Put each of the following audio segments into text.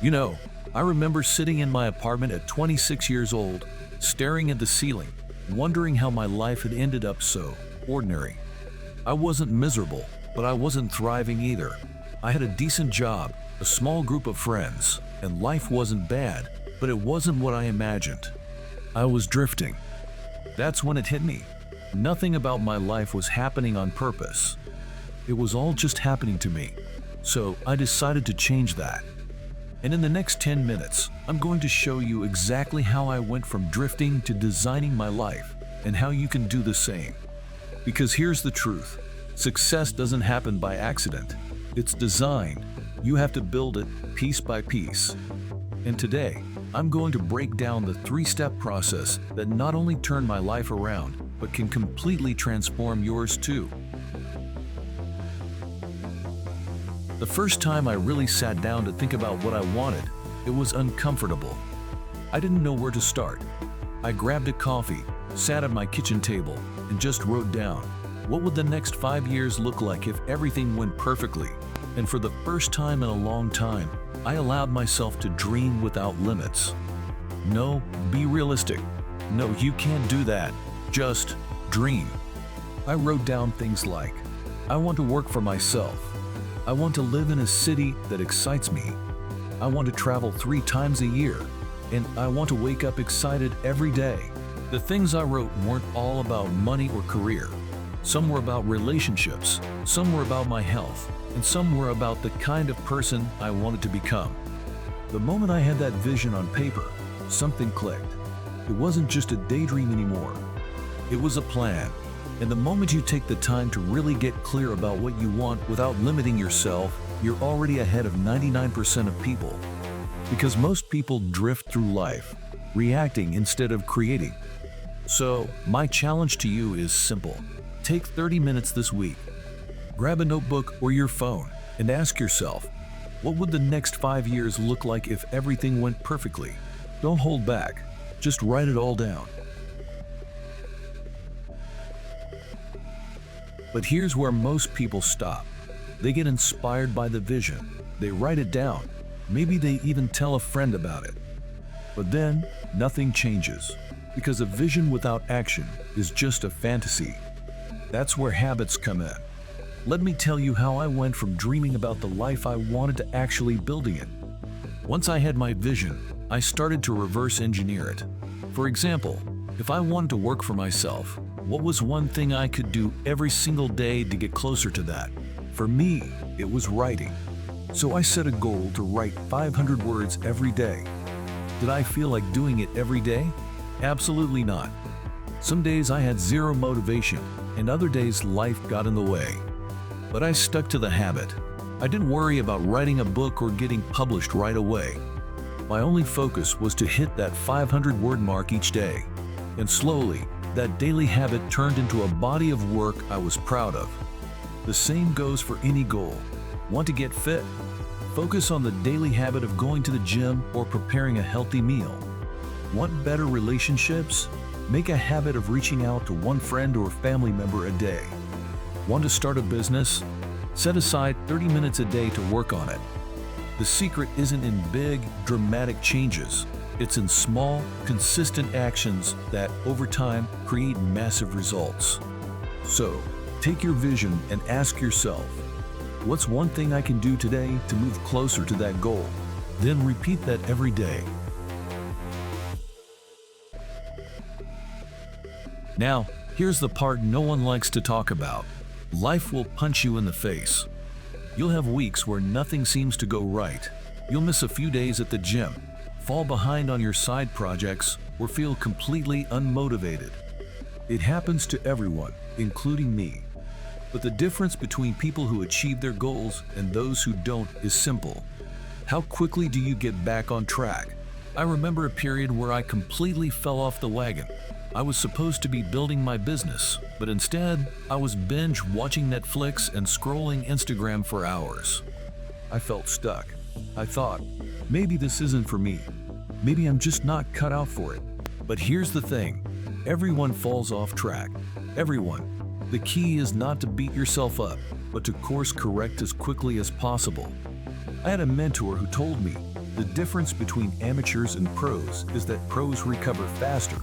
You know, I remember sitting in my apartment at 26 years old, staring at the ceiling, wondering how my life had ended up so ordinary. I wasn't miserable, but I wasn't thriving either. I had a decent job, a small group of friends, and life wasn't bad, but it wasn't what I imagined. I was drifting. That's when it hit me. Nothing about my life was happening on purpose. It was all just happening to me. So I decided to change that. And in the next 10 minutes, I'm going to show you exactly how I went from drifting to designing my life and how you can do the same. Because here's the truth. Success doesn't happen by accident. It's designed. You have to build it piece by piece. And today, I'm going to break down the 3-step process that not only turned my life around, but can completely transform yours too. The first time I really sat down to think about what I wanted, it was uncomfortable. I didn't know where to start. I grabbed a coffee, sat at my kitchen table, and just wrote down, what would the next 5 years look like if everything went perfectly? And for the first time in a long time, I allowed myself to dream without limits. No, be realistic. No, you can't do that. Just dream. I wrote down things like, I want to work for myself. I want to live in a city that excites me. I want to travel 3 times a year. And I want to wake up excited every day. The things I wrote weren't all about money or career. Some were about relationships, some were about my health, and some were about the kind of person I wanted to become. The moment I had that vision on paper, something clicked. It wasn't just a daydream anymore. It was a plan. And the moment you take the time to really get clear about what you want without limiting yourself, you're already ahead of 99% of people. Because most people drift through life, reacting instead of creating. So, my challenge to you is simple. Take 30 minutes this week. Grab a notebook or your phone and ask yourself, what would the next 5 years look like if everything went perfectly? Don't hold back. Just write it all down. But here's where most people stop. They get inspired by the vision. They write it down. Maybe they even tell a friend about it. But then, nothing changes. Because a vision without action is just a fantasy. That's where habits come in. Let me tell you how I went from dreaming about the life I wanted to actually building it. Once I had my vision, I started to reverse engineer it. For example, if I wanted to work for myself, what was one thing I could do every single day to get closer to that? For me, it was writing. So I set a goal to write 500 words every day. Did I feel like doing it every day? Absolutely not. Some days I had zero motivation, and other days life got in the way. But I stuck to the habit. I didn't worry about writing a book or getting published right away. My only focus was to hit that 500-word mark each day. And slowly, that daily habit turned into a body of work I was proud of. The same goes for any goal. Want to get fit? Focus on the daily habit of going to the gym or preparing a healthy meal. Want better relationships? Make a habit of reaching out to one friend or family member a day. Want to start a business? Set aside 30 minutes a day to work on it. The secret isn't in big, dramatic changes. It's in small, consistent actions that, over time, create massive results. So, take your vision and ask yourself, what's one thing I can do today to move closer to that goal? Then repeat that every day. Now, here's the part no one likes to talk about. Life will punch you in the face. You'll have weeks where nothing seems to go right. You'll miss a few days at the gym, fall behind on your side projects, or feel completely unmotivated. It happens to everyone, including me. But the difference between people who achieve their goals and those who don't is simple. How quickly do you get back on track? I remember a period where I completely fell off the wagon. I was supposed to be building my business, but instead, I was binge watching Netflix and scrolling Instagram for hours. I felt stuck. I thought, maybe this isn't for me. Maybe I'm just not cut out for it. But here's the thing, everyone falls off track. Everyone. The key is not to beat yourself up, but to course correct as quickly as possible. I had a mentor who told me, The difference between amateurs and pros is that pros recover faster.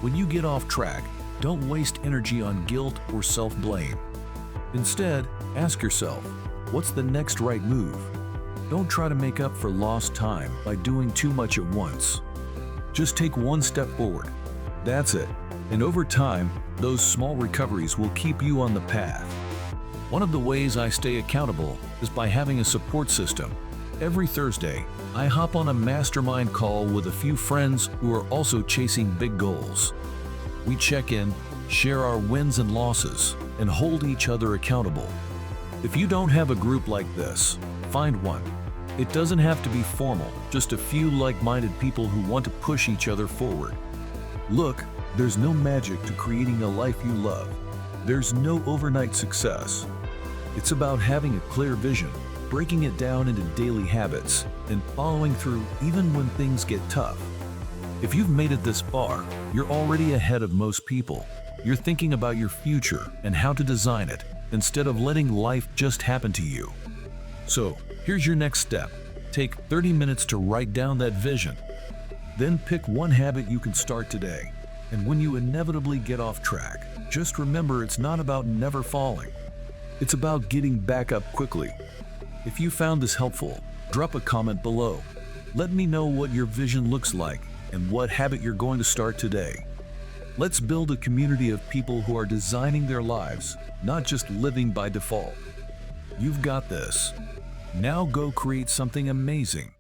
When you get off track, don't waste energy on guilt or self-blame. Instead, ask yourself, what's the next right move? Don't try to make up for lost time by doing too much at once. Just take one step forward. That's it. And over time, those small recoveries will keep you on the path. One of the ways I stay accountable is by having a support system. Every Thursday, I hop on a mastermind call with a few friends who are also chasing big goals. We check in, share our wins and losses, and hold each other accountable. If you don't have a group like this, find one. It doesn't have to be formal, just a few like-minded people who want to push each other forward. Look, there's no magic to creating a life you love. There's no overnight success. It's about having a clear vision, breaking it down into daily habits, and following through even when things get tough. If you've made it this far, you're already ahead of most people. You're thinking about your future and how to design it, instead of letting life just happen to you. So, here's your next step. Take 30 minutes to write down that vision. Then pick one habit you can start today. And when you inevitably get off track, just remember it's not about never falling. It's about getting back up quickly. If you found this helpful, drop a comment below. Let me know what your vision looks like and what habit you're going to start today. Let's build a community of people who are designing their lives, not just living by default. You've got this. Now go create something amazing.